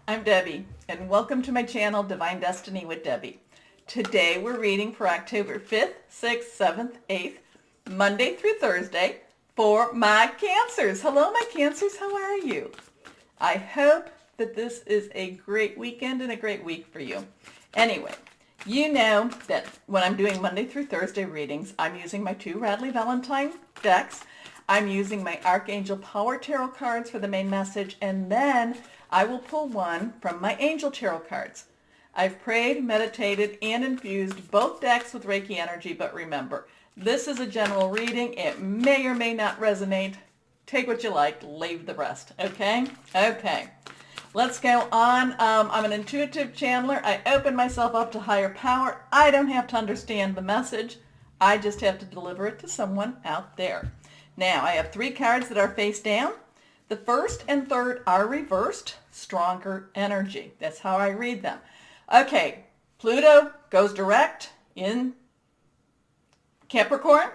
I'm Debbie, and welcome to my channel, Divine Destiny with Debbie. Today we're reading for October 5th, 6th, 7th, 8th, Monday through Thursday for my Cancers. Hello, my Cancers. How are you? I hope that this is a great weekend and a great week for you. Anyway, you know that when I'm doing Monday through Thursday readings, I'm using my two Radley Valentine decks. I'm using my Archangel Power Tarot cards for the main message, and then I will pull one from my Angel Tarot cards. I've prayed, meditated, and infused both decks with Reiki energy, but remember, this is a general reading. It may or may not resonate. Take what you like, leave the rest, okay? Okay, let's go on. I'm an intuitive channeler. I open myself up to higher power. I don't have to understand the message. I just have to deliver it to someone out there. Now, I have three cards that are face down. The first and third are reversed, stronger energy. That's how I read them. Okay, Pluto goes direct in Capricorn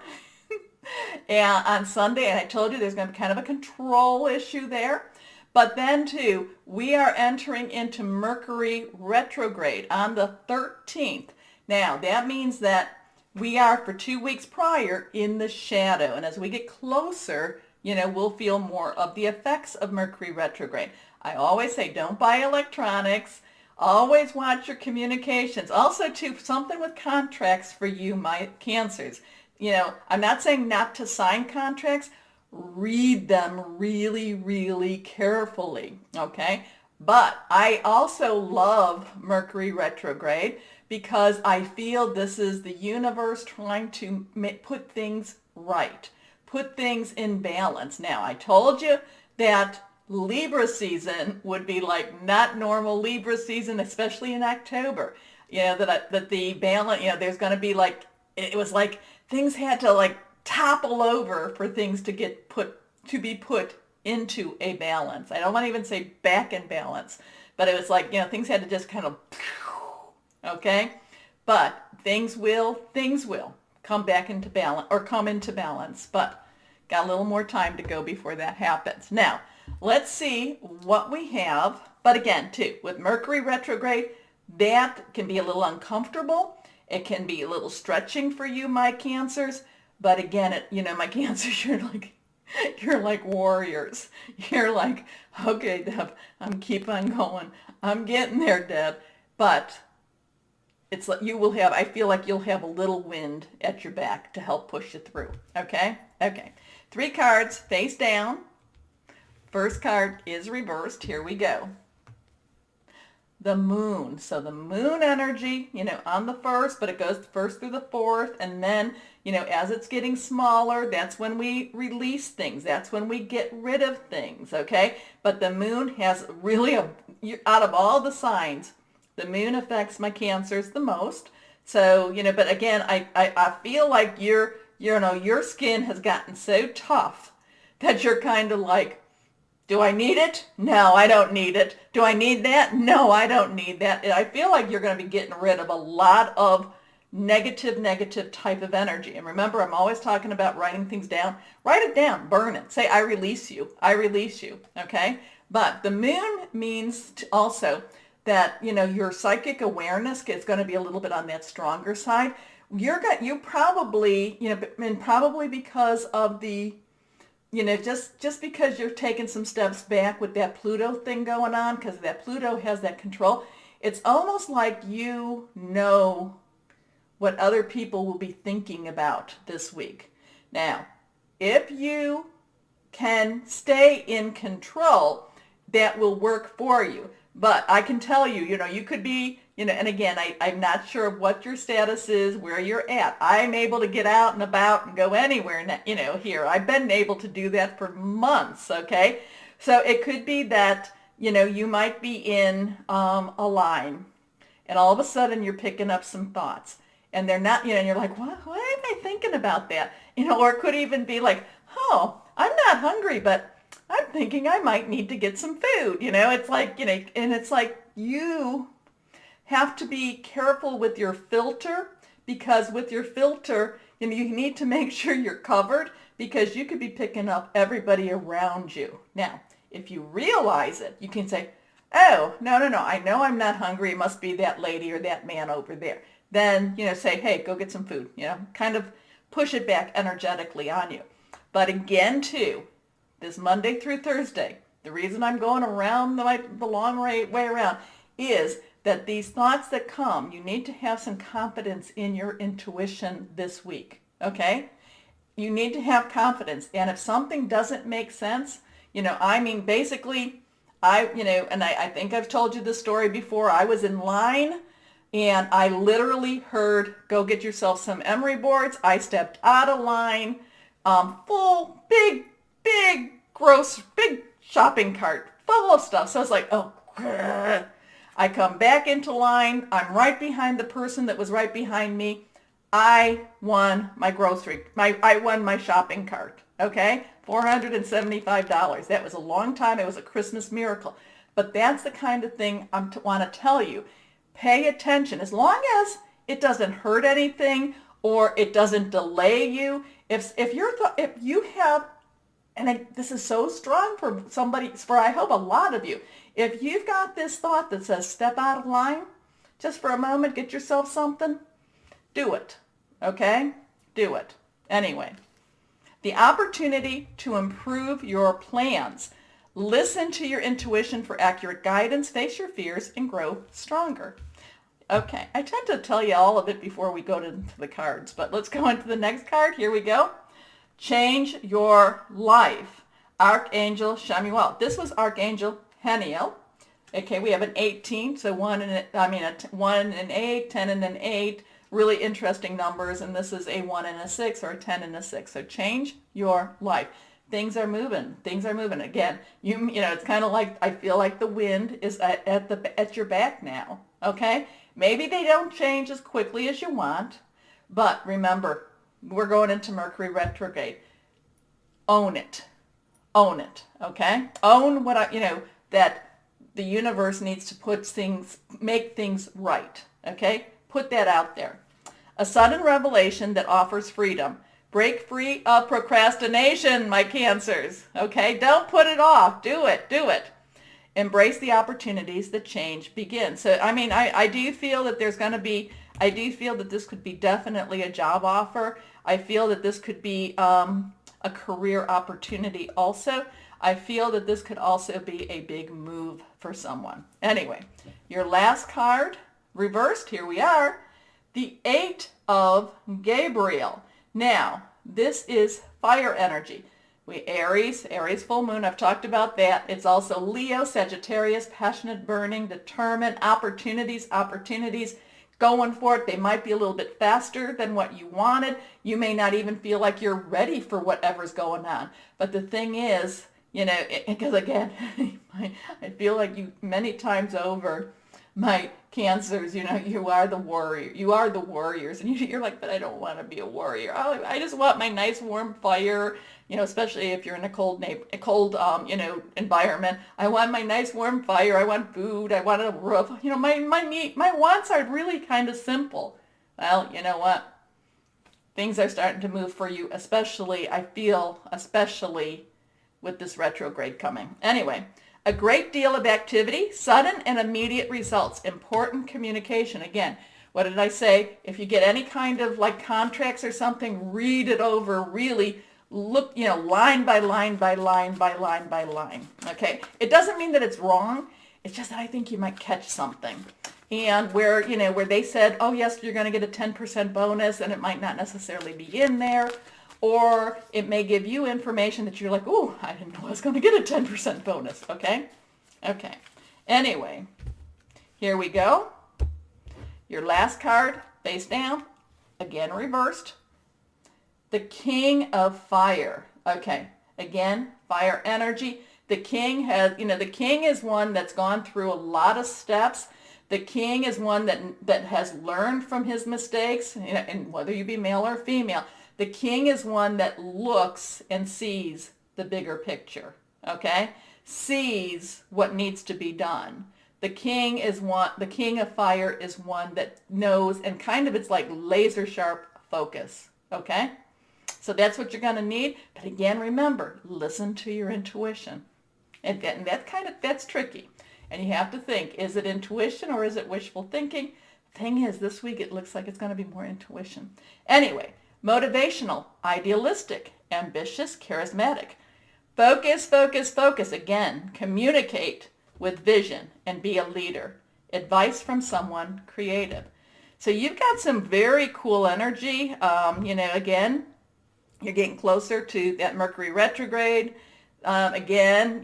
and on Sunday, and I told you there's going to be kind of a control issue there. But then, too, we are entering into Mercury retrograde on the 13th. Now, that means that we are, for 2 weeks prior, in the shadow. And as we get closer, we'll feel more of the effects of Mercury retrograde. I always say, don't buy electronics. Always watch your communications. Also, too, something with contracts for you, my Cancers. I'm not saying not to sign contracts. Read them really, really carefully, okay? But I also love Mercury retrograde because I feel this is the universe trying to put things right, put things in balance. Now, I told you that Libra season would be like not normal Libra season, especially in October. That the balance, there's going to be like, it was like things had to like topple over for things to be put into a balance. I don't want to even say back in balance, but it was like, things had to just kind of, okay? But things will come back into balance, or come into balance, but got a little more time to go before that happens. Now, let's see what we have. But again, too, with Mercury retrograde, that can be a little uncomfortable. It can be a little stretching for you, my Cancers. But again, my Cancers, you're like warriors. You're like, okay, Deb, I'm keep on going. I'm getting there, Deb. But it's like I feel like you'll have a little wind at your back to help push you through. Okay? Okay. 3 cards face down. First card is reversed. Here we go. The moon. So the moon energy, on the 1st, but it goes first through the 4th, and then, as it's getting smaller, that's when we release things. That's when we get rid of things, okay? But the moon has really, out of all the signs, the moon affects my Cancers the most. So, but again, I feel like your skin has gotten so tough that you're kind of like, do I need it? No, I don't need it. Do I need that? No, I don't need that. I feel like you're going to be getting rid of a lot of negative type of energy. And remember, I'm always talking about writing things down. Write it down. Burn it. Say, I release you. I release you. Okay? But the moon means also that, your psychic awareness is going to be a little bit on that stronger side. You probably, and probably because of the, just because you're taking some steps back with that Pluto thing going on, because that Pluto has that control, it's almost like you know what other people will be thinking about this week. Now, if you can stay in control, that will work for you. But I can tell you, you could be, and again, I'm not sure what your status is, where you're at. I'm able to get out and about and go anywhere, here. I've been able to do that for months, okay? So it could be that, you might be in a line, and all of a sudden you're picking up some thoughts. And they're not, and you're like, what am I thinking about that? Or it could even be like, oh, I'm not hungry, but I'm thinking I might need to get some food. It's like, and it's like you have to be careful with your filter, because with your filter, you need to make sure you're covered, because you could be picking up everybody around you. Now, if you realize it, you can say, Oh, no, no, no. I know I'm not hungry. It must be that lady or that man over there. Then, say, hey, go get some food. Kind of push it back energetically on you. But again, too, this Monday through Thursday, the reason I'm going around the long way around is that these thoughts that come, you need to have some confidence in your intuition this week. Okay? You need to have confidence. And if something doesn't make sense, basically, I think I've told you this story before. I was in line and I literally heard, go get yourself some emery boards. I stepped out of line, full, big shopping cart full of stuff. So I was like, oh, grr. I come back into line. I'm right behind the person that was right behind me. I won I won my shopping cart, okay? $475. That was a long time. It was a Christmas miracle. But that's the kind of thing I want to tell you. Pay attention. As long as it doesn't hurt anything or it doesn't delay you. If you have, and this is so strong for I hope a lot of you. If you've got this thought that says step out of line, just for a moment, get yourself something, do it. Okay? Do it. Anyway, the opportunity to improve your plans. Listen to your intuition for accurate guidance, face your fears, and grow stronger. Okay, I tend to tell you all of it before we go to the cards, but let's go into the next card. Here we go. Change your life. Archangel Chamuel. This was Archangel Haniel. Okay, we have an 18, so 1 and 8, 10 and an 8. Really interesting numbers, and this is a 1 and a 6 or a 10 and a 6. So change your life. Things are moving. Things are moving. Again, it's kind of like, I feel like the wind is at your back now. Okay? Maybe they don't change as quickly as you want, but remember, we're going into Mercury retrograde. Own it. Own it. Okay? Own that the universe needs to make things right. Okay? Put that out there. A sudden revelation that offers freedom. Break free of procrastination, my Cancers. Okay? Don't put it off. Do it. Do it. Embrace the opportunities that change begins. So, I do feel that I do feel that this could be definitely a job offer. I feel that this could be a career opportunity also. I feel that this could also be a big move for someone. Anyway, your last card, reversed, here we are, the 8 of Gabriel. Now, this is fire energy. Aries full moon, I've talked about that. It's also Leo, Sagittarius, passionate, burning, determined, opportunities, going for it. They might be a little bit faster than what you wanted. You may not even feel like you're ready for whatever's going on. But the thing is, because again, I feel like you many times over, my Cancers, you are the warrior. You are the warriors. And you're like, but I don't want to be a warrior. I just want my nice warm fire, especially if you're in a cold environment. I want my nice warm fire. I want food. I want a roof. My wants are really kind of simple. Well, you know what? Things are starting to move for you, especially with this retrograde coming. Anyway, a great deal of activity, sudden and immediate results, important communication. Again, what did I say? If you get any kind of contracts or something, read it over, really look, line by line by line by line by line. Okay? It doesn't mean that it's wrong. It's just that I think you might catch something. And where they said, oh yes, you're going to get a 10% bonus, and it might not necessarily be in there. Or it may give you information that you're like, oh, I didn't know I was going to get a 10% bonus. Okay? Okay. Anyway, here we go. Your last card, face down, again reversed. The King of Fire. Okay. Again, fire energy. The King the King is one that's gone through a lot of steps. The King is one that has learned from his mistakes, and whether you be male or female. The King is one that looks and sees the bigger picture, okay? Sees what needs to be done. The King of Fire is one that knows, and it's like laser sharp focus, okay? So that's what you're going to need. But again, remember, listen to your intuition. And that's tricky. And you have to think, is it intuition or is it wishful thinking? Thing is, this week it looks like it's going to be more intuition. Anyway, motivational, idealistic, ambitious, charismatic. Focus, focus, focus. Again, communicate with vision and be a leader. Advice from someone creative. So you've got some very cool energy. Again, you're getting closer to that Mercury retrograde. Again,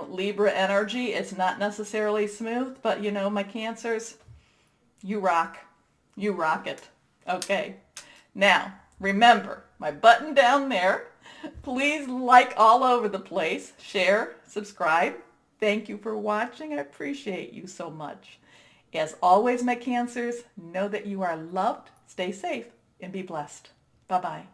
Libra energy. It's not necessarily smooth, but my Cancers, you rock. You rock it. Okay. Now, remember, my button down there. Please like all over the place. Share, subscribe. Thank you for watching. I appreciate you so much. As always, my Cancers, know that you are loved. Stay safe and be blessed. Bye-bye.